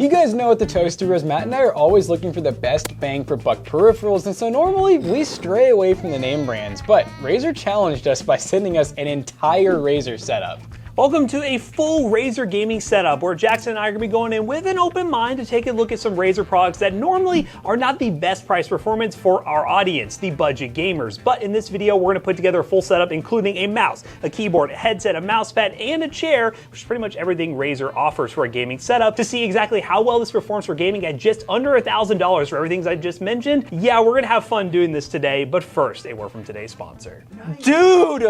You guys know at the Toasty Bros, Matt and I are always looking for the best bang for buck peripherals, and so normally we stray away from the name brands, but Razer challenged us by sending us an entire Razer setup. Welcome to a full Razer gaming setup where Jackson and I are going to be going in with an open mind to take a look at some Razer products that normally are not the best price performance for our audience, the budget gamers. But in this video, we're going to put together a full setup including a mouse, a keyboard, a headset, a mousepad, and a chair, which is pretty much everything Razer offers for a gaming setup. To see exactly how well this performs for gaming at just under $1,000 for everything I just mentioned, yeah, we're going to have fun doing this today. But first, a word from today's sponsor. Dude,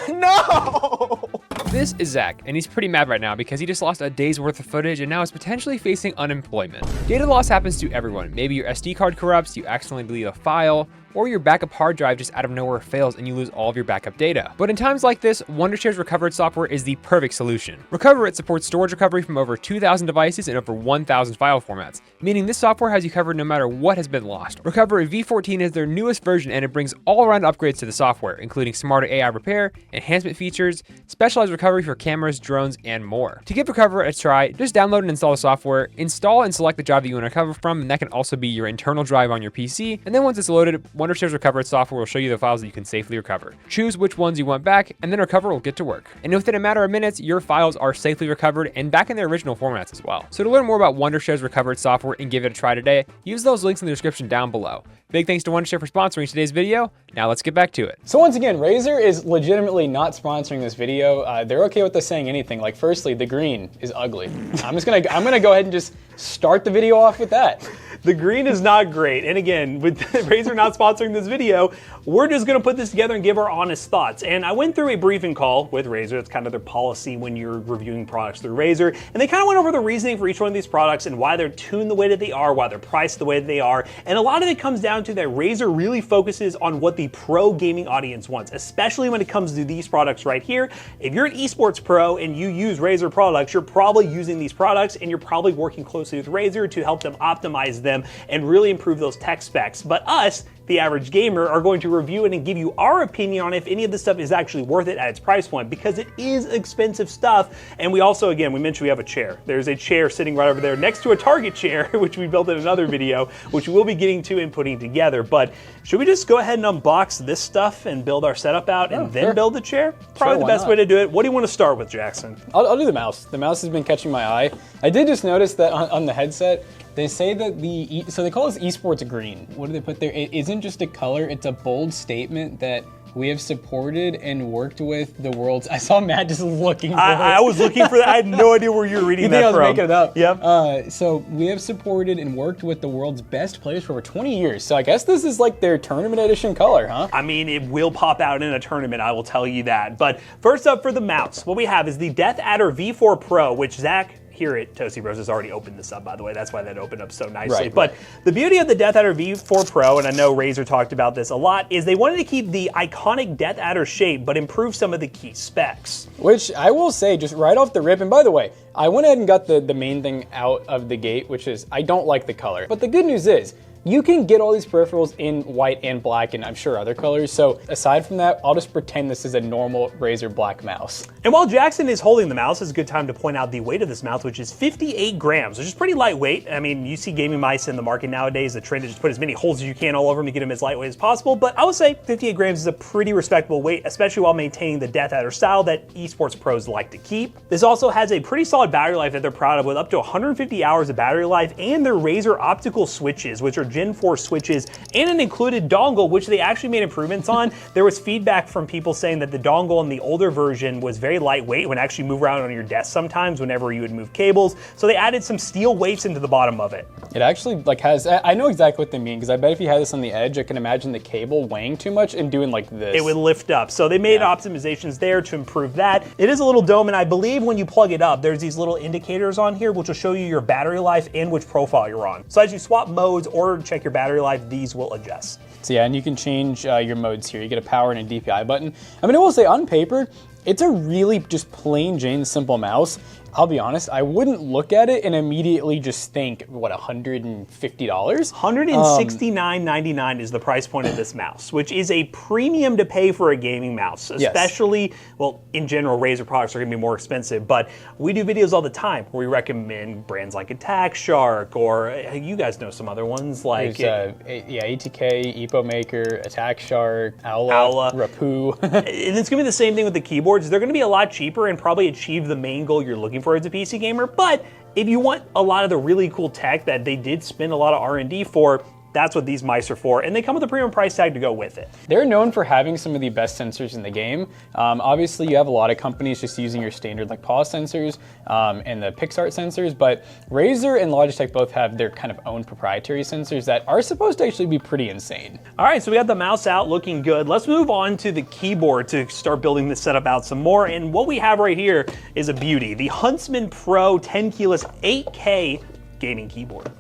no! This is Zach, and he's pretty mad right now because he just lost a day's worth of footage and now is potentially facing unemployment. Data loss happens to everyone. Maybe your SD card corrupts, you accidentally delete a file, or your backup hard drive just out of nowhere fails and you lose all of your backup data. But in times like this, Wondershare's Recoverit software is the perfect solution. Recoverit supports storage recovery from over 2,000 devices and over 1,000 file formats, meaning this software has you covered no matter what has been lost. Recoverit V14 is their newest version and it brings all-around upgrades to the software, including smarter AI repair, enhancement features, specialized recovery for cameras, drones, and more. To give Recoverit a try, just download and install the software, install and select the drive that you want to recover from, and that can also be your internal drive on your PC, and then once it's loaded, Wondershare's Recoverit software will show you the files that you can safely recover. Choose which ones you want back, and then Recoverit will get to work. And within a matter of minutes, your files are safely recovered and back in their original formats as well. So to learn more about Wondershare's Recoverit software and give it a try today, use those links in the description down below. Big thanks to Wondershare for sponsoring today's video. Now let's get back to it. So once again, Razer is legitimately not sponsoring this video. They're okay with us saying anything. Like, firstly, the green is ugly. I'm gonna go ahead and just start the video off with that. The green is not great. And again, with Razer not sponsoring this video, we're just gonna put this together and give our honest thoughts. And I went through a briefing call with Razer. It's kind of their policy when you're reviewing products through Razer. And they kind of went over the reasoning for each one of these products and why they're tuned the way that they are, why they're priced the way that they are. And a lot of it comes down to that Razer really focuses on what the pro gaming audience wants, especially when it comes to these products right here. If you're an esports pro and you use Razer products, you're probably using these products and you're probably working closely with Razer to help them optimize them and really improve those tech specs. But us, the average gamer, are going to review it and give you our opinion on if any of this stuff is actually worth it at its price point, because it is expensive stuff. And we also, again, we mentioned we have a chair. There's a chair sitting right over there next to a Target chair, which we built in another video, which we'll be getting to and putting together. But should we just go ahead and unbox this stuff and build our setup out and then build the chair? Probably the best way to do it. What do you want to start with, Jackson? I'll do the mouse. The mouse has been catching my eye. I did just notice that on the headset, they say that so they call this esports green. What do they put there? It isn't just a color, it's a bold statement that we have supported and worked with the world's. I saw Matt just looking for it. I was looking for that. I had no idea where you were reading that from. I was making it up. Yep. So we have supported and worked with the world's best players for over 20 years. So I guess this is like their tournament edition color, huh? I mean, it will pop out in a tournament, I will tell you that. But first up for the mouse, what we have is the Death Adder V4 Pro, which Zach here at Toasty Bros has already opened this up, by the way. That's why that opened up so nicely. Right. But the beauty of the Death Adder V4 Pro, and I know Razer talked about this a lot, is they wanted to keep the iconic Death Adder shape, but improve some of the key specs. Which I will say, just right off the rip, and by the way, I went ahead and got the main thing out of the gate, which is I don't like the color. But the good news is, you can get all these peripherals in white and black, and I'm sure other colors. So aside from that, I'll just pretend this is a normal Razer black mouse. And while Jackson is holding the mouse, it's a good time to point out the weight of this mouse, which is 58 grams, which is pretty lightweight. I mean, you see gaming mice in the market nowadays, the trend is just put as many holes as you can all over them to get them as lightweight as possible. But I would say 58 grams is a pretty respectable weight, especially while maintaining the Death Adder style that esports pros like to keep. This also has a pretty solid battery life that they're proud of, with up to 150 hours of battery life, and their Razer optical switches, which are Gen 4 switches, and an included dongle, which they actually made improvements on. There was feedback from people saying that the dongle in the older version was very lightweight, would actually move around on your desk sometimes whenever you would move cables. So they added some steel weights into the bottom of it. It actually like has, I know exactly what they mean, because I bet if you had this on the edge, I can imagine the cable weighing too much and doing like this. It would lift up. So they made optimizations there to improve that. It is a little dome, and I believe when you plug it up, there's these little indicators on here which will show you your battery life and which profile you're on. So as you swap modes or check your battery life, these will adjust. So yeah, and you can change your modes here. You get a power and a DPI button. I mean, I will say on paper, it's a really just plain Jane simple mouse. I'll be honest, I wouldn't look at it and immediately just think, what, $150? $169.99 is the price point of this mouse, which is a premium to pay for a gaming mouse, especially, well, in general, Razer products are going to be more expensive, but we do videos all the time where we recommend brands like Attack Shark, or you guys know some other ones like... ATK, Epo Maker, Attack Shark, Owla. Rapoo. And it's going to be the same thing with the keyboards. They're going to be a lot cheaper and probably achieve the main goal you're looking for as a PC gamer, but if you want a lot of the really cool tech that they did spend a lot of R&D for, that's what these mice are for, and they come with a premium price tag to go with it. They're known for having some of the best sensors in the game. Obviously, you have a lot of companies just using your standard like pause sensors and the PixArt sensors, but Razer and Logitech both have their kind of own proprietary sensors that are supposed to actually be pretty insane. All right, so we got the mouse out looking good. Let's move on to the keyboard to start building this setup out some more, and what we have right here is a beauty. The Huntsman Pro 10 keyless 8K gaming keyboard.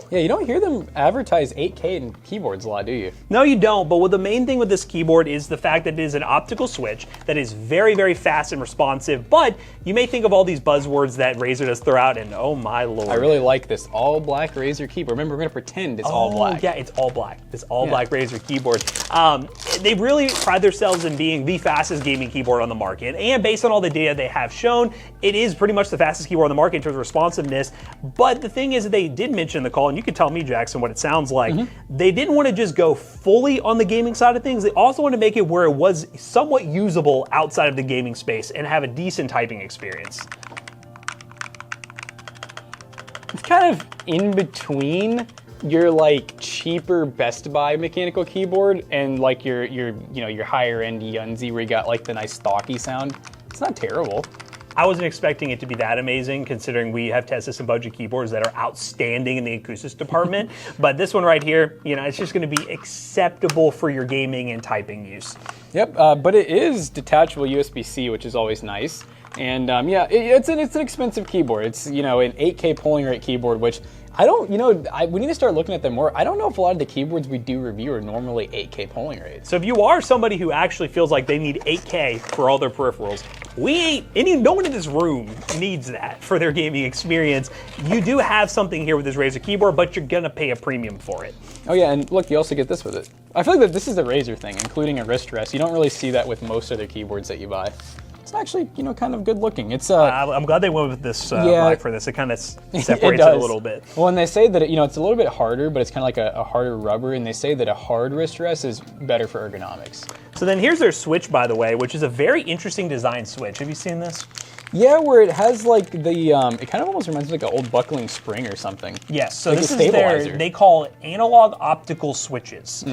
Yeah, you don't hear them advertise 8K in keyboards a lot, do you? No, you don't, but the main thing with this keyboard is the fact that it is an optical switch that is very, very fast and responsive, but you may think of all these buzzwords that Razer does throw out, and oh my lord. I really like this all black Razer keyboard. Remember, we're gonna pretend it's all black. Yeah, it's all black. This all black Razer keyboard. They really pride themselves in being the fastest gaming keyboard on the market, and based on all the data they have shown, it is pretty much the fastest keyboard on the market in terms of responsiveness, but the thing is that they did mention in the call, and you can tell me, Jackson, what it sounds like. They didn't want to just go fully on the gaming side of things. They also want to make it where it was somewhat usable outside of the gaming space and have a decent typing experience. It's kind of in between your like cheaper Best Buy mechanical keyboard and like your higher end Yunzi where you got like the nice stocky sound. It's not terrible. I wasn't expecting it to be that amazing, considering we have tested some budget keyboards that are outstanding in the acoustics department. But this one right here, it's just going to be acceptable for your gaming and typing use. Yep, but it is detachable USB-C, which is always nice. And it's an expensive keyboard. It's an 8K polling rate keyboard, which we need to start looking at them more. I don't know if a lot of the keyboards we do review are normally 8K polling rates. So if you are somebody who actually feels like they need 8K for all their peripherals, no one in this room needs that for their gaming experience. You do have something here with this Razer keyboard, but you're gonna pay a premium for it. Oh yeah, and look, you also get this with it. I feel like that this is the Razer thing, including a wrist rest. You don't really see that with most other keyboards that you buy. It's actually, kind of good looking. It's I'm glad they went with this black for this. It kind of separates it a little bit. Well, and they say that it's a little bit harder, but it's kind of like a harder rubber, and they say that a hard wrist rest is better for ergonomics. So then here's their switch, by the way, which is a very interesting design switch. Have you seen this? Yeah, where it has like the, it kind of almost reminds me of like an old buckling spring or something. Yes, so like this is they call it analog optical switches,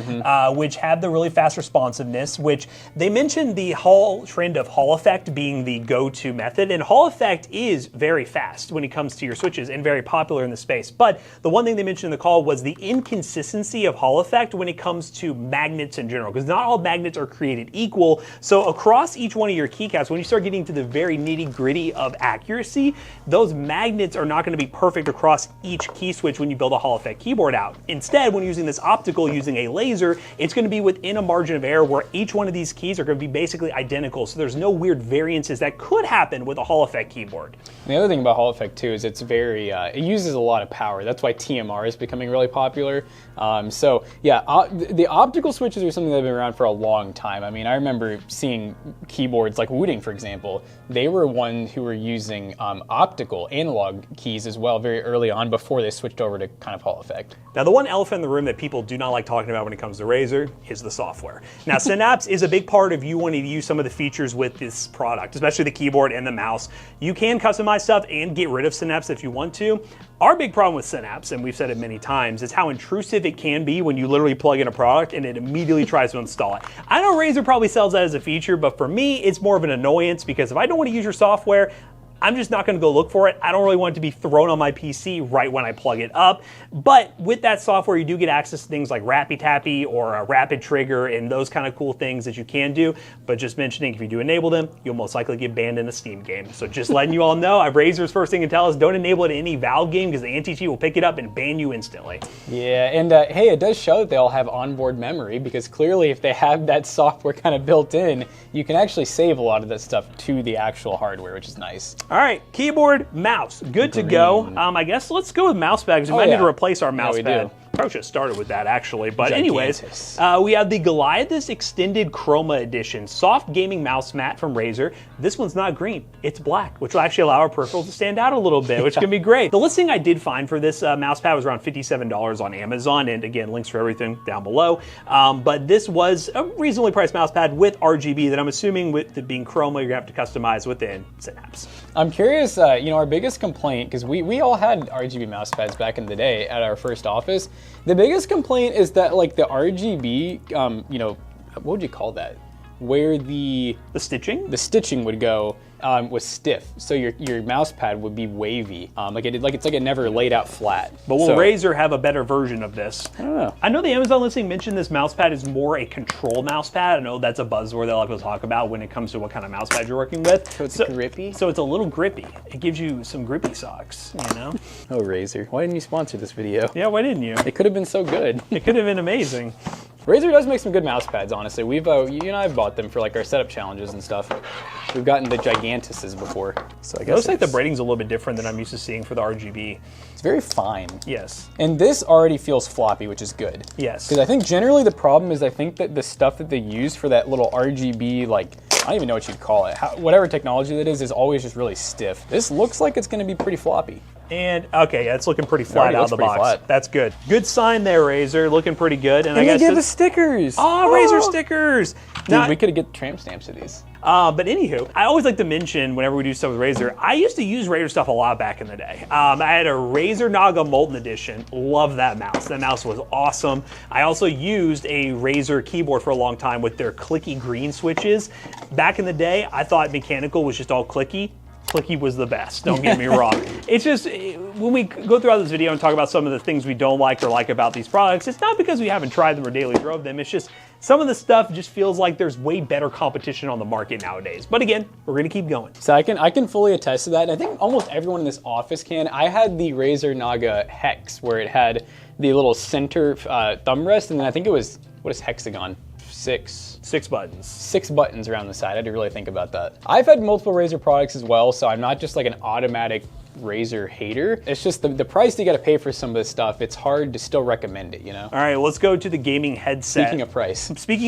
which have the really fast responsiveness, which they mentioned the whole trend of Hall effect being the go-to method, and Hall effect is very fast when it comes to your switches and very popular in the space. But the one thing they mentioned in the call was the inconsistency of Hall effect when it comes to magnets in general, because not all magnets are created equal. So across each one of your keycaps, when you start getting to the very nitty-gritty of accuracy, those magnets are not going to be perfect across each key switch when you build a Hall effect keyboard out. Instead, when using this optical using a laser, it's going to be within a margin of error where each one of these keys are going to be basically identical, so there's no weird variances that could happen with a Hall effect keyboard. And the other thing about Hall effect too is it's very, it uses a lot of power. That's why TMR is becoming really popular. The optical switches are something that have been around for a long time. I mean, I remember seeing keyboards like Wooting, for example. They were one who were using optical analog keys as well very early on before they switched over to kind of Hall effect. Now, the one elephant in the room that people do not like talking about when it comes to Razer is the software. Now, Synapse is a big part of you wanting to use some of the features with this product, especially the keyboard and the mouse. You can customize stuff and get rid of Synapse if you want to. Our big problem with Synapse, and we've said it many times, is how intrusive it can be when you literally plug in a product and it immediately tries to install it. I know Razer probably sells that as a feature, but for me, it's more of an annoyance because if I don't want to use your software, I'm just not going to go look for it. I don't really want it to be thrown on my PC right when I plug it up. But with that software, you do get access to things like Rappy Tappy or a Rapid Trigger and those kind of cool things that you can do. But just mentioning, if you do enable them, you'll most likely get banned in a Steam game. So just letting you all know, Razer's first thing to tell us, don't enable it in any Valve game because the anti-cheat will pick it up and ban you instantly. Yeah, and hey, it does show that they all have onboard memory because clearly if they have that software kind of built in, you can actually save a lot of that stuff to the actual hardware, which is nice. All right, keyboard, mouse, good to go. I guess let's go with Mousepad because we might need to replace our Mousepad. Probably should have started with that actually, but anyways, we have the Goliathus Extended Chroma Edition, soft gaming mouse mat from Razer. This one's not green, it's black, which will actually allow our peripherals to stand out a little bit, which can be great. The listing I did find for this Mousepad was around $57 on Amazon, and again, links for everything down below. But this was a reasonably priced mousepad with RGB that I'm assuming with it being Chroma, you're gonna have to customize within Synapse. I'm curious, you know, our biggest complaint, because we all had RGB mousepads back in the day at our first office. The biggest complaint is that like the RGB, you know, what would you call that? Where the stitching would go was stiff, so your mouse pad would be wavy, it's like it never laid out flat. But will Razer have a better version of this? I don't know. I know the Amazon listing mentioned this mouse pad is more a control mouse pad. I know that's a buzzword that a lot of people talk about when it comes to what kind of mouse pad you're working with. So it's grippy? So it's a little grippy. It gives you some grippy socks, you know? Oh, Razer, why didn't you sponsor this video? Yeah, why didn't you? It could have been so good. It could have been amazing. Razer does make some good mouse pads, honestly. We've, you and I have bought them for like our setup challenges and stuff. We've gotten the Gigantuses before, so I guess. Looks like the braiding's a little bit different than I'm used to seeing for the RGB. It's very fine. Yes. And this already feels floppy, which is good. Yes. Because I think generally the problem is I think that the stuff that they use for that little RGB, like, I don't even know what you'd call it. Whatever technology that is always just really stiff. This looks like it's going to be pretty floppy. And okay, yeah, it's looking pretty flat out of the box. Flat. That's good. Good sign there, Razer. Looking pretty good. And I guess they gave us stickers. Oh, Razer stickers. Dude, now, we could have get tramp stamps of these. But anywho, I always like to mention whenever we do stuff with Razer, I used to use Razer stuff a lot back in the day. I had a Razer Naga Molten Edition. Love that mouse. That mouse was awesome. I also used a Razer keyboard for a long time with their clicky green switches. Back in the day, I thought mechanical was just all clicky. Clicky was the best, don't get me wrong. It's just, when we go throughout this video and talk about some of the things we don't like or like about these products, it's not because we haven't tried them or daily drove them, it's just some of the stuff just feels like there's way better competition on the market nowadays. But again, we're gonna keep going. So I can fully attest to that, and I think almost everyone in this office can. I had the Razer Naga Hex, where it had the little center thumb rest, and then I think it was, what is hexagon? Six buttons. 6 buttons around the side. I had to really think about that. I've had multiple Razer products as well, so I'm not just like an automatic Razer hater. It's just the price you gotta pay for some of this stuff, it's hard to still recommend it, you know? All right, let's go to the gaming headset. Speaking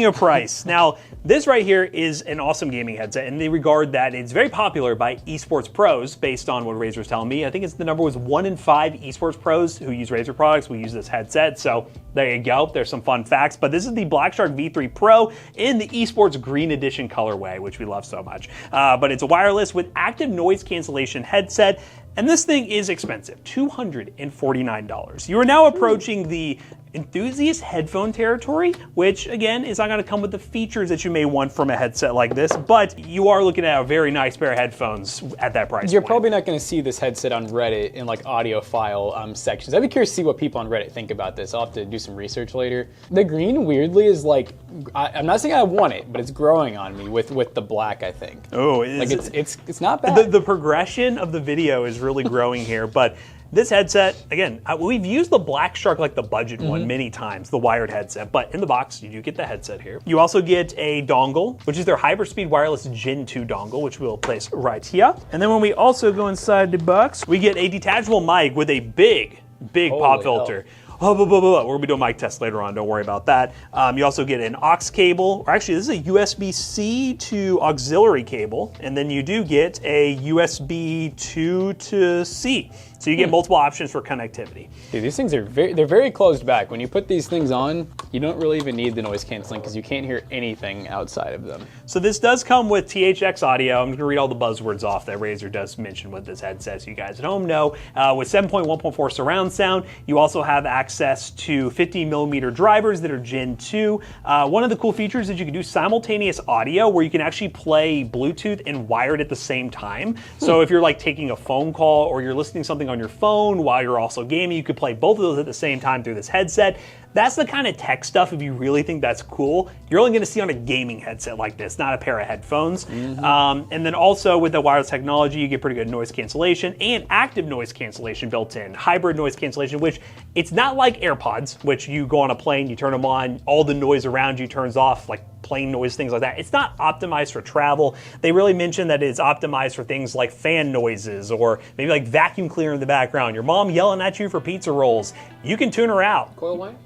of price. Now, this right here is an awesome gaming headset in the regard that it's very popular by esports pros, based on what Razer's telling me. I think it's the number was 1 in 5 esports pros who use Razer products will use this headset, so there you go. There's some fun facts, but this is the Blackshark V3 Pro in the esports green edition colorway, which we love so much. But it's a wireless with active noise cancellation headset. And this thing is expensive, $249. You are now approaching the enthusiast headphone territory, which again is not going to come with the features that you may want from a headset like this, but you are looking at a very nice pair of headphones at that price You're point. probably not going to see this headset on Reddit in like audiophile sections. I'd be curious to see what people on Reddit think about this. I'll have to do some research later. The green weirdly is like, I'm not saying I want it, but it's growing on me with the black, I think. Oh, like it's not bad. The progression of the video is really growing here, but this headset, again, we've used the Blackshark, like the budget one, many times, the wired headset, but in the box, you do get the headset here. You also get a dongle, which is their Hyperspeed Wireless Gen 2 dongle, which we'll place right here. And then when we also go inside the box, we get a detachable mic with a big pop filter. We're gonna be doing a mic test later on, don't worry about that. You also get an aux cable, or actually this is a USB-C to auxiliary cable, and then you do get a USB 2 to C. So you get multiple options for connectivity. Dude, these things are they're very closed back. When you put these things on, you don't really even need the noise canceling because you can't hear anything outside of them. So this does come with THX audio. I'm gonna read all the buzzwords off that Razer does mention with this headset so you guys at home know. With 7.1.4 surround sound, you also have access to 50mm drivers that are Gen 2. One of the cool features is you can do simultaneous audio where you can actually play Bluetooth and wired at the same time. So if you're like taking a phone call or you're listening to something on your phone while you're also gaming, you could play both of those at the same time through this headset. That's the kind of tech stuff, if you really think that's cool, you're only gonna see on a gaming headset like this, not a pair of headphones. And then also with the wireless technology, you get pretty good noise cancellation and active noise cancellation built in. Hybrid noise cancellation, which it's not like AirPods, which you go on a plane, you turn them on, all the noise around you turns off, like plane noise, things like that. It's not optimized for travel. They really mention that it's optimized for things like fan noises or maybe like vacuum cleaner in the background, your mom yelling at you for pizza rolls. You can tune her out. Coil line?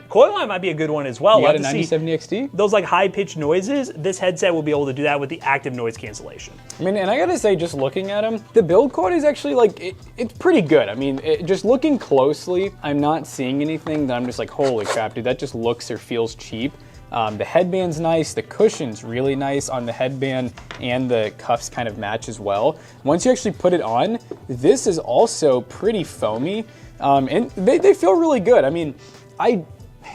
Coil line might be a good one as well. You got a 9070 XT? Those like high-pitched noises, this headset will be able to do that with the active noise cancellation. I mean, and I gotta say, just looking at them, the build quality is actually like, it's pretty good. I mean, just looking closely, I'm not seeing anything that I'm just like, holy crap, dude, that just looks or feels cheap. The headband's nice, the cushion's really nice on the headband, and the cuffs kind of match as well. Once you actually put it on, this is also pretty foamy, and they feel really good. I mean,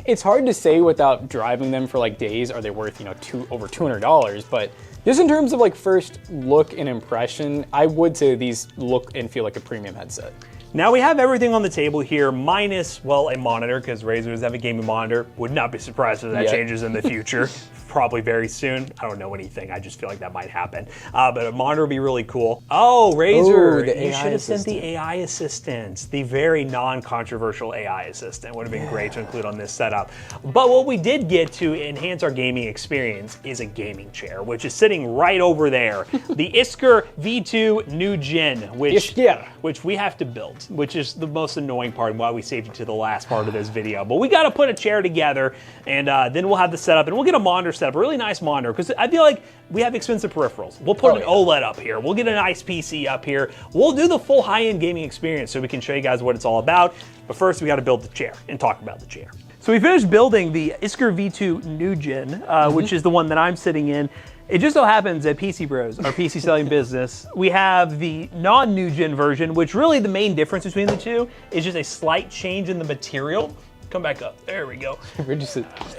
it's hard to say without driving them for like days, are they worth, you know, over $200, but just in terms of like first look and impression, I would say these look and feel like a premium headset. Now we have everything on the table here, minus, well, a monitor, because Razer does have a gaming monitor. Would not be surprised if that changes in the future. Probably very soon. I don't know anything. I just feel like that might happen. But a monitor would be really cool. Oh, Razer, you should have sent the AI assistant. The very non-controversial AI assistant would have been great to include on this setup. But what we did get to enhance our gaming experience is a gaming chair, which is sitting right over there. The Isker V2 New Gen, which we have to build, which is the most annoying part and why we saved it to the last part of this video. But we got to put a chair together, and then we'll have the setup, and we'll get a monitor set up, a really nice monitor, because I feel like we have expensive peripherals. We'll put an OLED up here. We'll get a nice PC up here. We'll do the full high-end gaming experience so we can show you guys what it's all about. But first, we got to build the chair and talk about the chair. So we finished building the Isker V2 New Gen, which is the one that I'm sitting in. It just so happens at PC Bros, our PC selling business, we have the non-New Gen version, which really the main difference between the two is just a slight change in the material. Come back up. There we go.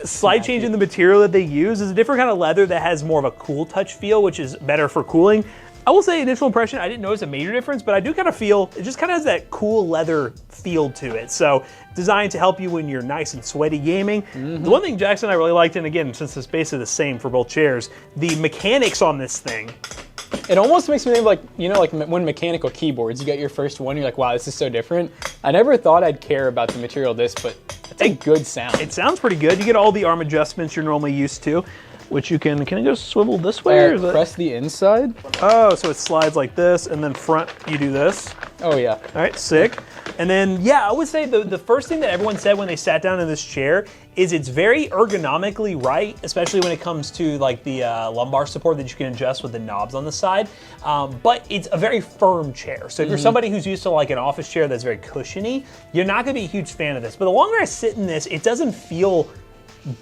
Slight change in the material that they use is a different kind of leather that has more of a cool touch feel, which is better for cooling. I will say, initial impression, I didn't notice a major difference, but I do kind of feel, it just kind of has that cool leather feel to it. So designed to help you when you're nice and sweaty gaming. The one thing Jackson and I really liked, and again, since it's basically the same for both chairs, the mechanics on this thing. It almost makes me think of like, you know, like when mechanical keyboards, you get your first one, you're like, wow, this is so different. I never thought I'd care about the material of this, but it's a good sound. It sounds pretty good. You get all the arm adjustments you're normally used to, which you can it go swivel this way? Or is press the inside. Oh, so it slides like this, and then front, you do this. Oh yeah. All right, sick. And then, yeah, I would say the first thing that everyone said when they sat down in this chair is it's very ergonomically right, especially when it comes to like the lumbar support that you can adjust with the knobs on the side. But it's a very firm chair. So if you're somebody who's used to like an office chair that's very cushiony, you're not gonna be a huge fan of this. But the longer I sit in this, it doesn't feel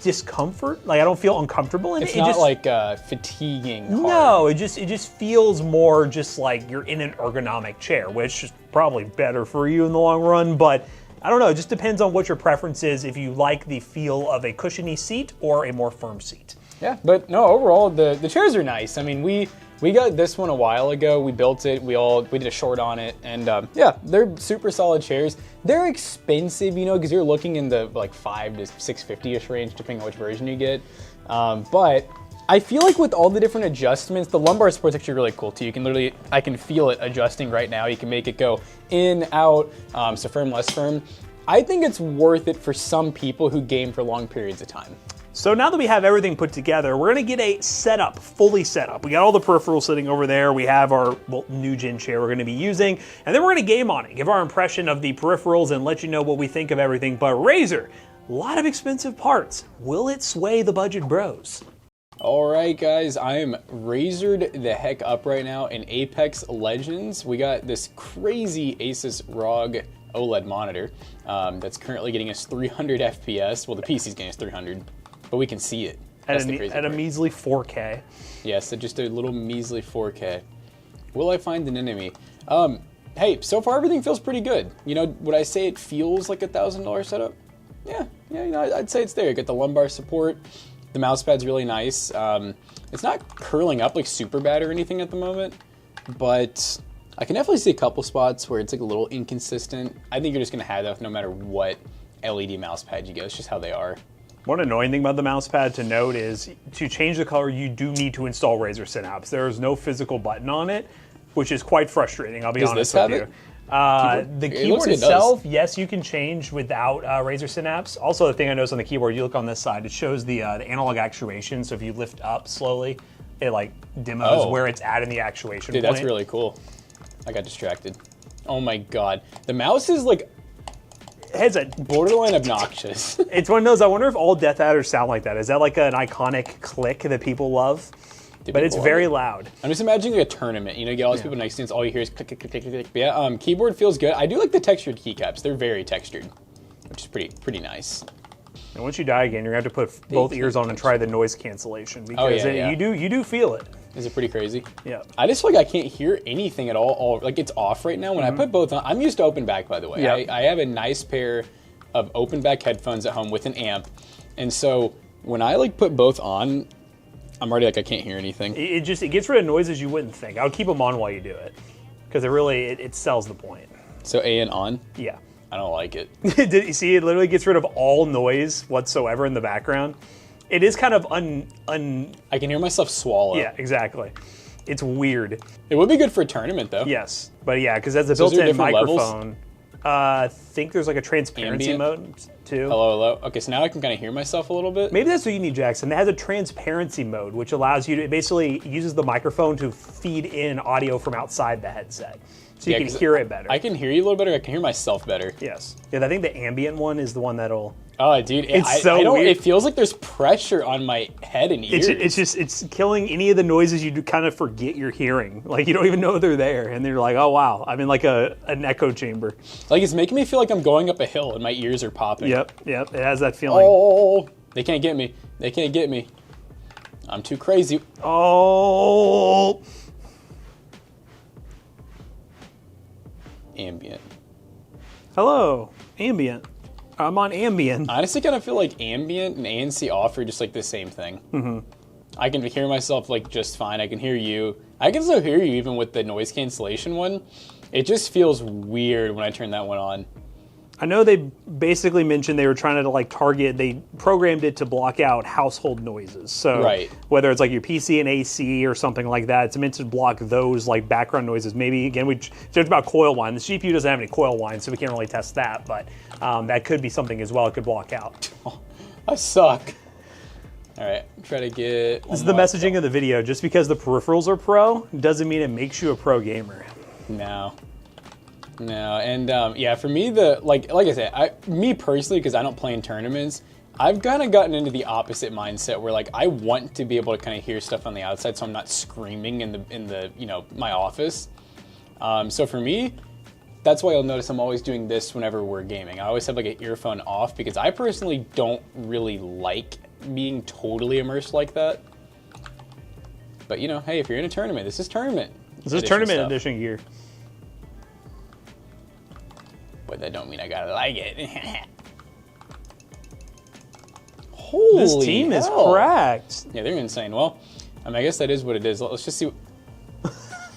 discomfort. Like I don't feel uncomfortable in it. It's not like fatiguing hard. No, it just feels more just like you're in an ergonomic chair, which is probably better for you in the long run, but I don't know, it just depends on what your preference is, if you like the feel of a cushiony seat or a more firm seat. Yeah, but no, overall the chairs are nice. I mean, we got this one a while ago. We built it. We did a short on it, and yeah, they're super solid chairs. They're expensive, you know, because you're looking in the like $500 to $650-ish range, depending on which version you get. But I feel like with all the different adjustments, the lumbar support's actually really cool too. You can literally, I can feel it adjusting right now. You can make it go in, out, so firm, less firm. I think it's worth it for some people who game for long periods of time. So now that we have everything put together, we're gonna get a setup, fully set up. We got all the peripherals sitting over there. We have our new gen chair we're gonna be using, and then we're gonna game on it, give our impression of the peripherals and let you know what we think of everything. But Razer, a lot of expensive parts. Will it sway the budget bros? All right, guys, I am razored the heck up right now in Apex Legends. We got this crazy Asus ROG OLED monitor that's currently getting us 300 FPS. Well, the PC's getting us 300. But we can see it. At a measly 4K. Yes, at just a little measly 4K. Will I find an enemy? Hey, so far everything feels pretty good. You know, would I say it feels like $1,000 setup? Yeah, you know, I'd say it's there. You get the lumbar support. The mouse pad's really nice. It's not curling up like super bad or anything at the moment, but I can definitely see a couple spots where it's like a little inconsistent. I think you're just gonna have that no matter what LED mouse pad you get. It's just how they are. One annoying thing about the mouse pad to note is to change the color, you do need to install Razer Synapse. There is no physical button on it, which is quite frustrating, I'll be honest with you. The keyboard itself, yes, you can change without Razer Synapse. Also, the thing I noticed on the keyboard, you look on this side, it shows the analog actuation. So if you lift up slowly, it like demos where it's at in the actuation point. That's really cool. I got distracted. Oh my god. The mouse is like it's a borderline obnoxious. It's one of those, I wonder if all Death Adders sound like that. Is that like an iconic click that people love? But it's very loud. I'm just imagining like a tournament. You know, you get all these people next to you, all you hear is click, click, click, click, click. But yeah, keyboard feels good. I do like the textured keycaps. They're very textured, which is pretty nice. And once you die again, you're gonna have to put both ears on and try the noise cancellation because you do feel it. Is it pretty crazy? Yeah. I just feel like I can't hear anything at all. Like it's off right now. When I put both on, I'm used to open back, by the way. Yep. I have a nice pair of open back headphones at home with an amp, and so when I like put both on, I'm already like I can't hear anything. It gets rid of noises you wouldn't think. I would keep them on while you do it because it sells the point. So AN on? Yeah. I don't like it. Did you see? It literally gets rid of all noise whatsoever in the background. It is kind of I can hear myself swallow. Yeah, exactly. It's weird. It would be good for a tournament though. Yes, but yeah, because as a built-in microphone, I think there's like a transparency mode too. Hello. Okay, so now I can kind of hear myself a little bit. Maybe that's what you need, Jackson. It has a transparency mode, which allows you to, it basically uses the microphone to feed in audio from outside the headset. So you can hear it better. I can hear you a little better. I can hear myself better. Yes. Yeah, I think the ambient one is the one that'll... Oh, dude. It's so weird. It feels like there's pressure on my head and ears. It's killing any of the noises you kind of forget you're hearing. Like, you don't even know they're there. And they're like, oh, wow. I'm in like an echo chamber. Like, it's making me feel like I'm going up a hill and my ears are popping. Yep. It has that feeling. Oh, they can't get me. They can't get me. I'm too crazy. Oh. Ambient. Hello, ambient. I'm on ambient. I honestly kind of feel like ambient and ANC off are just like the same thing. Mm-hmm. I can hear myself like just fine. I can hear you. I can still hear you even with the noise cancellation one. It just feels weird when I turn that one on. I know they basically mentioned they were trying to like target, they programmed it to block out household noises. So whether it's like your PC and AC or something like that, it's meant to block those like background noises. Maybe, again, we joked about coil whine. The GPU doesn't have any coil whine, so we can't really test that, but that could be something as well it could block out. I suck. All right, try to get... This is the messaging of the video. Just because the peripherals are pro doesn't mean it makes you a pro gamer. No, and yeah, for me, like I said, me personally, because I don't play in tournaments, I've kind of gotten into the opposite mindset where like I want to be able to kind of hear stuff on the outside, so I'm not screaming in the my office. So for me, that's why you'll notice I'm always doing this whenever we're gaming. I always have like an earphone off because I personally don't really like being totally immersed like that. But you know, hey, if you're in a tournament, this is tournament. This is tournament edition gear. But that don't mean I gotta like it. Holy This team is cracked. Yeah, they're insane. Well, I mean, I guess that is what it is. Let's just see.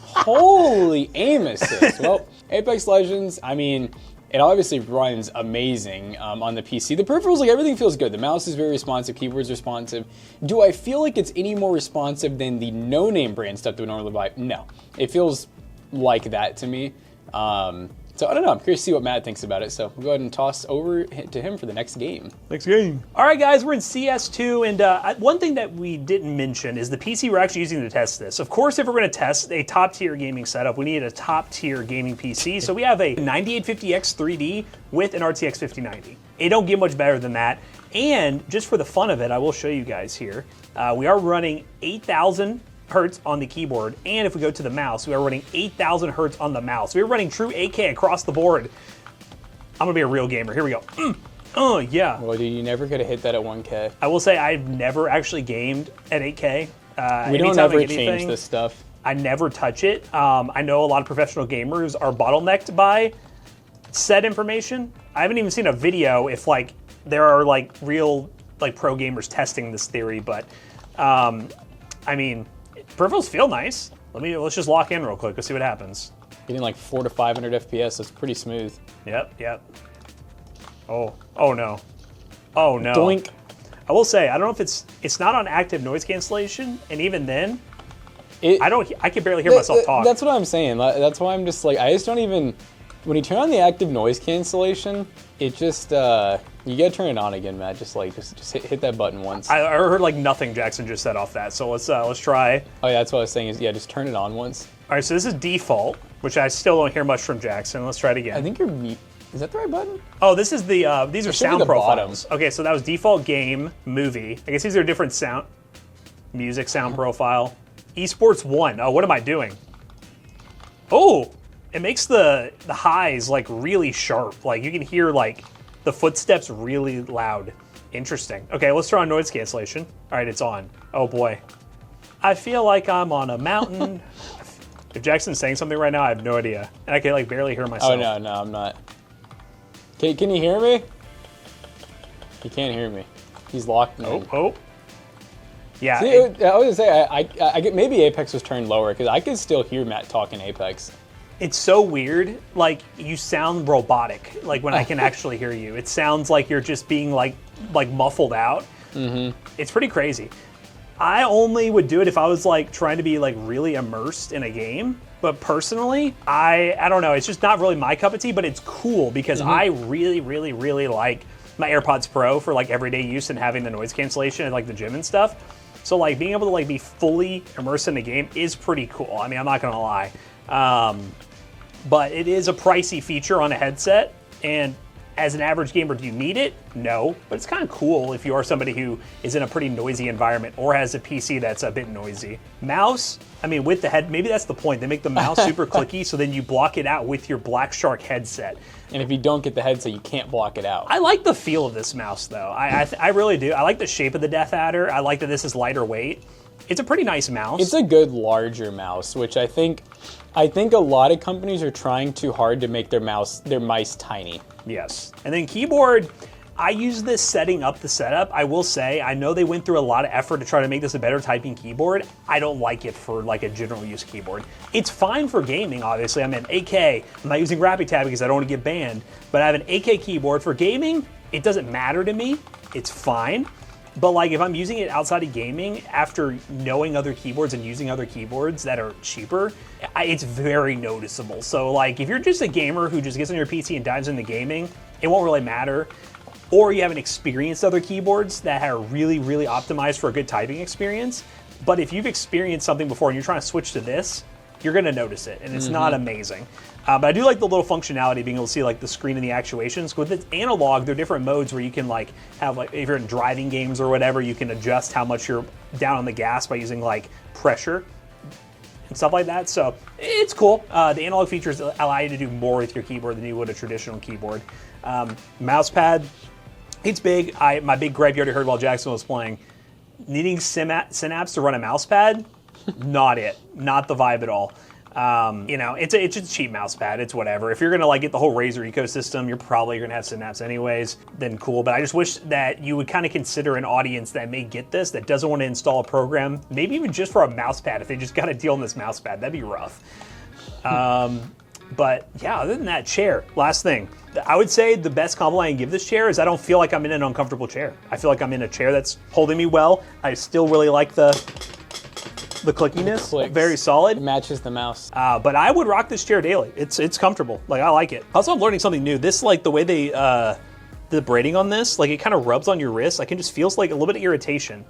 Holy aim assist. Well, Apex Legends, I mean, it obviously runs amazing on the PC. The peripherals, like everything feels good. The mouse is very responsive, keyboard's responsive. Do I feel like it's any more responsive than the no-name brand stuff that we normally buy? No. It feels like that to me. So I don't know, I'm curious to see what Matt thinks about it. So we'll go ahead and toss over to him for the next game. All right, guys, we're in CS2, and one thing that we didn't mention is the PC we're actually using to test this. Of course, if we're going to test a top-tier gaming setup, we need a top-tier gaming PC. So we have a 9850X 3D with an RTX 5090. It don't get much better than that. And just for the fun of it, I will show you guys here. We are running 8,000 hertz on the keyboard, and if we go to the mouse, we are running 8,000 hertz on the mouse. We're running true 8K across the board. I'm gonna be a real gamer. Here we go. Yeah. Well, dude, you never could have hit that at 1K. I will say I've never actually gamed at 8K. We don't ever change this stuff. I never touch it. I know a lot of professional gamers are bottlenecked by said information. I haven't even seen a video if like there are like real like pro gamers testing this theory, but I mean, peripherals feel nice. Let's just lock in real quick. Let's see what happens. Getting like 400 to 500 FPS. That's pretty smooth. Yep. Oh no. Oh no. Doink. I will say, I don't know if it's not on active noise cancellation, and even then, I can barely hear myself talk. That's what I'm saying. That's why I'm just like, I just don't even, when you turn on the active noise cancellation, it just, you gotta turn it on again, Matt. Just hit that button once. I heard like nothing Jackson just said off that, so let's try. Oh yeah, that's what I was saying is, yeah, just turn it on once. All right, so this is default, which I still don't hear much from Jackson. Let's try it again. I think you're mute. Is that the right button? Oh, this is the, these are sound the profiles. Okay, so that was default game, movie. I guess these are different sound, music sound profile. Esports 1. Oh, what am I doing? Oh, it makes the highs like really sharp. Like you can hear like the footsteps really loud. Interesting. Okay, let's turn on noise cancellation. All right, it's on. Oh boy. I feel like I'm on a mountain. If Jackson's saying something right now, I have no idea. And I can like barely hear myself. Oh no, I'm not. Can you hear me? He can't hear me. He's locked in. Oh. Yeah. See, I was gonna say, I get maybe Apex was turned lower because I could still hear Matt talking Apex. It's so weird. Like you sound robotic. Like when I can actually hear you, it sounds like you're just being like muffled out. Mm-hmm. It's pretty crazy. I only would do it if I was like trying to be like really immersed in a game. But personally, I don't know. It's just not really my cup of tea. But it's cool because I really, really, really like my AirPods Pro for like everyday use and having the noise cancellation and like the gym and stuff. So like being able to like be fully immersed in the game is pretty cool. I mean, I'm not gonna lie. But it is a pricey feature on a headset, and as an average gamer, do you need it? No, but it's kind of cool if you are somebody who is in a pretty noisy environment or has a PC that's a bit noisy. Mouse, I mean, with the head, maybe that's the point. They make the mouse super clicky, so then you block it out with your Black Shark headset. And if you don't get the headset, you can't block it out. I like the feel of this mouse, though. I really do. I like the shape of the Death Adder. I like that this is lighter weight. It's a pretty nice mouse. It's a good larger mouse, which I think a lot of companies are trying too hard to make their mice tiny. Yes. And then keyboard, I use this setting up the setup. I will say, I know they went through a lot of effort to try to make this a better typing keyboard. I don't like it for like a general use keyboard. It's fine for gaming, obviously. I'm an 8K. I'm not using Rapid Tab because I don't want to get banned, but I have an 8K keyboard. For gaming, it doesn't matter to me. It's fine. But like if I'm using it outside of gaming, after knowing other keyboards and using other keyboards that are cheaper, it's very noticeable. So like if you're just a gamer who just gets on your PC and dives into gaming, it won't really matter. Or you haven't experienced other keyboards that are really, really optimized for a good typing experience. But if you've experienced something before and you're trying to switch to this, you're gonna notice it, and it's not amazing. But I do like the little functionality, being able to see like the screen and the actuations. With its analog, there are different modes where you can like have like, if you're in driving games or whatever, you can adjust how much you're down on the gas by using like pressure and stuff like that. So it's cool. The analog features allow you to do more with your keyboard than you would a traditional keyboard. Mousepad, it's big. My big gripe you already heard while Jackson was playing. Needing Synapse to run a mousepad, not it. Not the vibe at all. You know, it's a cheap mouse pad. It's whatever. If you're gonna like get the whole Razer ecosystem, you're probably gonna have Synapse anyways. Then cool. But I just wish that you would kind of consider an audience that may get this, that doesn't want to install a program, maybe even just for a mouse pad. If they just got to deal in this mouse pad, that'd be rough. But yeah, other than that, chair. Last thing, I would say the best compliment I can give this chair is I don't feel like I'm in an uncomfortable chair. I feel like I'm in a chair that's holding me well. I still really like the clickiness, very solid. It matches the mouse. But I would rock this chair daily. It's comfortable. Like I like it. Also, I'm learning something new. This like the way they the braiding on this, like it kind of rubs on your wrist. I can just feels like a little bit of irritation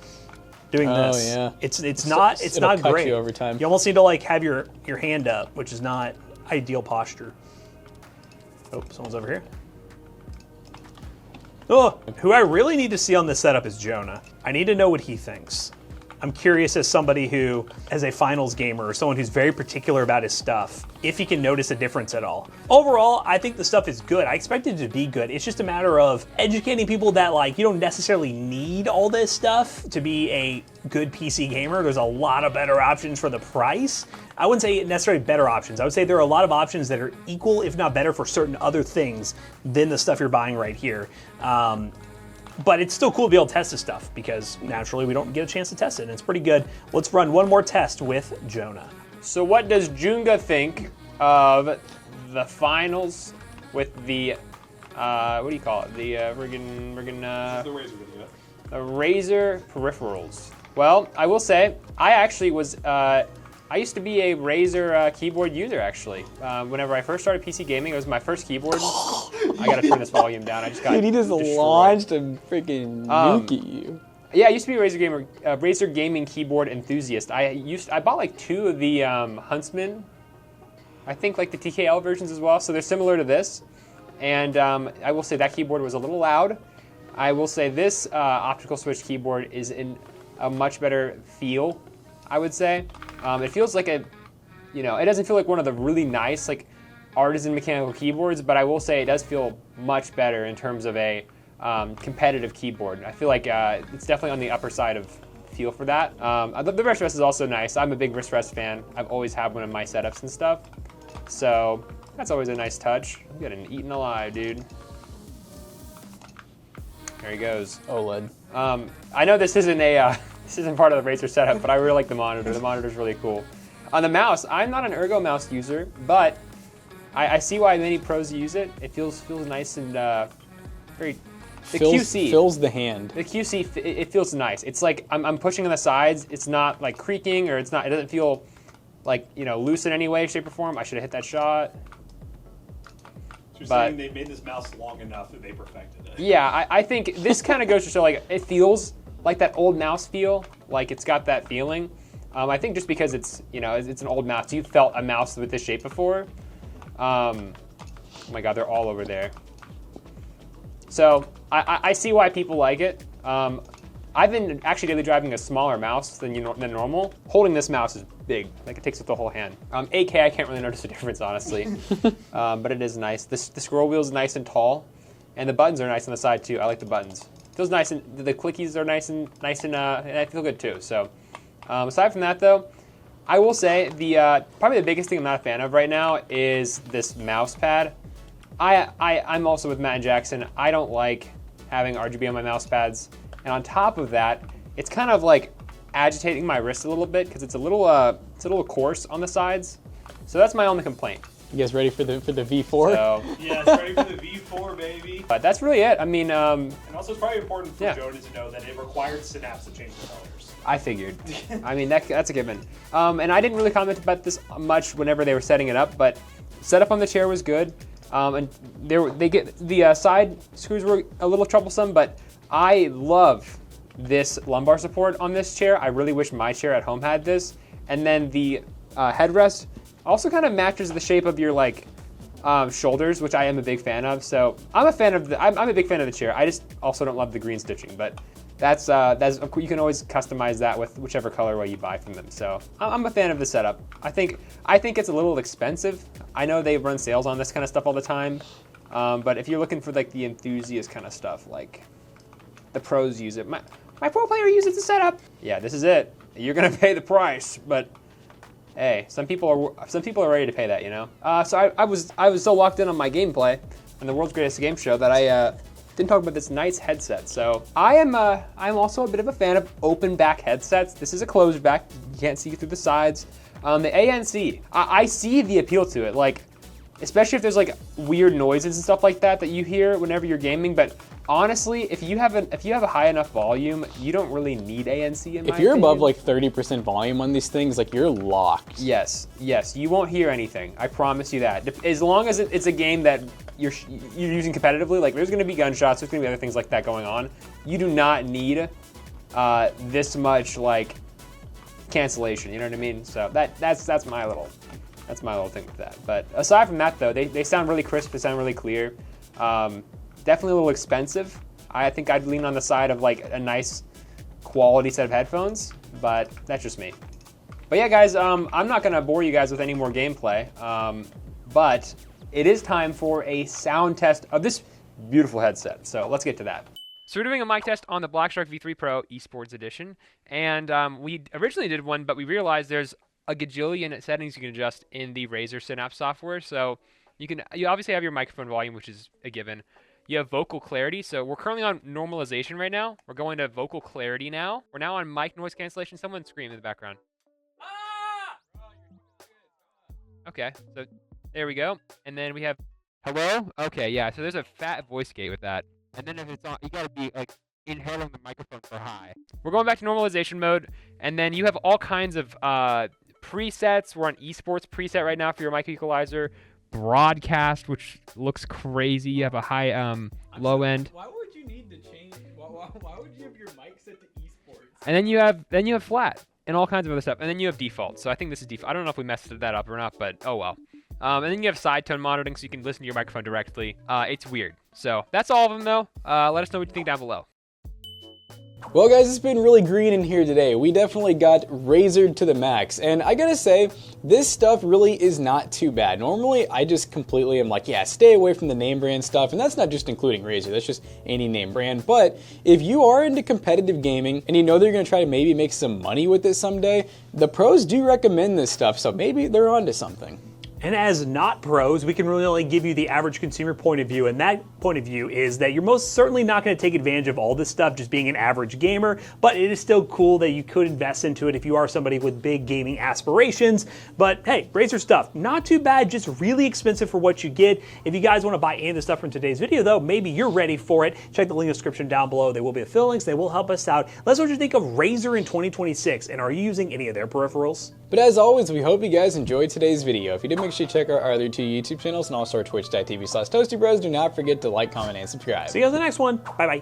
doing this. Oh yeah. It's not cut great. You over time. You almost need to like have your hand up, which is not ideal posture. Oh, someone's over here. Oh, who I really need to see on this setup is Jonah. I need to know what he thinks. I'm curious as somebody who, as a finals gamer or someone who's very particular about his stuff, if he can notice a difference at all. Overall, I think the stuff is good. I expect it to be good. It's just a matter of educating people that like, you don't necessarily need all this stuff to be a good PC gamer. There's a lot of better options for the price. I wouldn't say necessarily better options. I would say there are a lot of options that are equal, if not better, for certain other things than the stuff you're buying right here. But it's still cool to be able to test this stuff because naturally we don't get a chance to test it, and it's pretty good. Let's run one more test with Jonah. So what does Junga think of the finals with the what do you call it? The Razer peripherals. Well, I will say, I actually was, I used to be a Razer keyboard user, actually. Whenever I first started PC gaming, it was my first keyboard. I gotta turn this volume down. I just got Dude, he just destroyed. launched a freaking nuke at you. Yeah, I used to be a Razer gaming keyboard enthusiast. I bought like 2 of the Huntsman, I think like the TKL versions as well, so they're similar to this. And I will say that keyboard was a little loud. I will say this optical switch keyboard is in a much better feel, I would say. It feels like it doesn't feel like one of the really nice like artisan mechanical keyboards, but I will say it does feel much better in terms of a competitive keyboard. I feel like it's definitely on the upper side of feel for that. The wrist rest is also nice. I'm a big wrist rest fan. I've always had one in my setups and stuff. So that's always a nice touch. I'm getting eaten alive, dude. There he goes. OLED. I know this isn't this isn't part of the Razer setup, but I really like the monitor. The monitor's really cool. On the mouse, I'm not an Ergo mouse user, but I see why many pros use it. It feels nice and very. Fills the hand. The QC, it feels nice. It's like I'm pushing on the sides. It's not like creaking, or it doesn't feel like loose in any way, shape, or form. I should have hit that shot. You're saying they made this mouse long enough that they perfected it. Yeah, I think this kind of goes to show like it feels like that old mouse feel, like it's got that feeling. I think just because it's an old mouse, you felt a mouse with this shape before. Oh my God, they're all over there. So I see why people like it. I've been actually daily driving a smaller mouse than normal. Holding this mouse is big, like it takes up the whole hand. 8K, I can't really notice a difference, honestly, but it is nice. The scroll wheel is nice and tall, and the buttons are nice on the side too. I like the buttons. Feels nice, and the clickies are nice and I feel good too. So aside from that, though, I will say probably the biggest thing I'm not a fan of right now is this mouse pad. I'm also with Matt and Jackson. I don't like having RGB on my mouse pads. And on top of that, it's kind of like agitating my wrist a little bit because it's a little coarse on the sides. So that's my only complaint. You guys ready for the V4? So, yes, ready for the V4, baby. But that's really it. I mean, and also it's probably important for Jonah to know that it required Synapse to change the colors. I figured. I mean, that's a given. And I didn't really comment about this much whenever they were setting it up, but setup on the chair was good. And the side screws were a little troublesome, but I love this lumbar support on this chair. I really wish my chair at home had this. And then the headrest also kind of matches the shape of your shoulders, which I am a big fan of. So I'm a fan of I'm a big fan of the chair. I just also don't love the green stitching, but that's you can always customize that with whichever colorway you buy from them. So I'm a fan of the setup. I think it's a little expensive. I know they run sales on this kind of stuff all the time, but if you're looking for like the enthusiast kind of stuff, like the pros use it. My pro player uses the setup. Yeah, this is it. You're gonna pay the price, but hey, some people are ready to pay that, So I was so locked in on my gameplay and the world's greatest game show that I didn't talk about this nice headset. So I'm also a bit of a fan of open back headsets. This is a closed back. You can't see through the sides. The ANC, I see the appeal to it. Like, especially if there's like weird noises and stuff like that you hear whenever you're gaming. But honestly, if you have a high enough volume, you don't really need ANC in my If you're opinion. above like 30% volume on these things, like you're locked. Yes, you won't hear anything. I promise you that. As long as it's a game that you're using competitively, like there's going to be gunshots, there's going to be other things like that going on. You do not need this much like cancellation. You know what I mean? So that's my little thing with that. But aside from that, though, they sound really crisp. They sound really clear. Definitely a little expensive. I think I'd lean on the side of like a nice quality set of headphones, but that's just me. But yeah, guys, I'm not gonna bore you guys with any more gameplay, but it is time for a sound test of this beautiful headset. So let's get to that. So we're doing a mic test on the Blackshark V3 Pro Esports Edition, and we originally did one, but we realized there's a gajillion settings you can adjust in the Razer Synapse software. So you obviously have your microphone volume, which is a given. You have vocal clarity. So we're currently on normalization right now. We're going to vocal clarity now. We're now on mic noise cancellation. Someone scream in the background. Ah! Okay, so there we go. And then we have Hello? Okay, yeah, so there's a fat voice gate with that. And then if it's on, you gotta be like inhaling the microphone for high. We're going back to normalization mode, and then you have all kinds of presets. We're on esports preset right now for your mic equalizer. Broadcast, which looks crazy. You have a high low end. Why would you need to change? Why would you have your mic set to esports? And then you have flat and all kinds of other stuff. And then you have default. So I think this is default. I don't know if we messed that up or not, but oh well. And then you have side tone monitoring, so you can listen to your microphone directly. It's weird. So that's all of them, though. Let us know what you think down below. Well guys, it's been really green in here today. We definitely got Razered to the max, and I gotta say, this stuff really is not too bad. Normally, I just completely am like, yeah, stay away from the name brand stuff, and that's not just including Razer, that's just any name brand. But if you are into competitive gaming, and you know they're gonna try to maybe make some money with it someday, the pros do recommend this stuff, so maybe they're onto something. And as not pros, we can really only give you the average consumer point of view, and that point of view is that you're most certainly not going to take advantage of all this stuff just being an average gamer, but it is still cool that you could invest into it if you are somebody with big gaming aspirations. But hey, Razer stuff, not too bad, just really expensive for what you get. If you guys want to buy any of the stuff from today's video though, maybe you're ready for it. Check the link in the description down below. They will be affiliate links, they will help us out. Let us know what you think of Razer in 2026, and are you using any of their peripherals? But as always, we hope you guys enjoyed today's video. If you did, make sure you check out our other 2 YouTube channels and also our twitch.tv/ToastyBros. Do not forget to like, comment, and subscribe. See you guys in the next one. Bye-bye.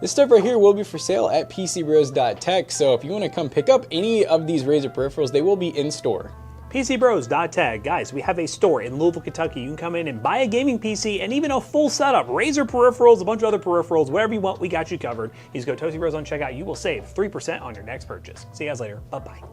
This stuff right here will be for sale at PCBros.tech, so if you want to come pick up any of these Razer peripherals, they will be in store. PCBros.tech. Guys, we have a store in Louisville, Kentucky. You can come in and buy a gaming PC and even a full setup. Razer peripherals, a bunch of other peripherals, whatever you want, we got you covered. Use code ToastyBros on checkout. You will save 3% on your next purchase. See you guys later. Bye-bye.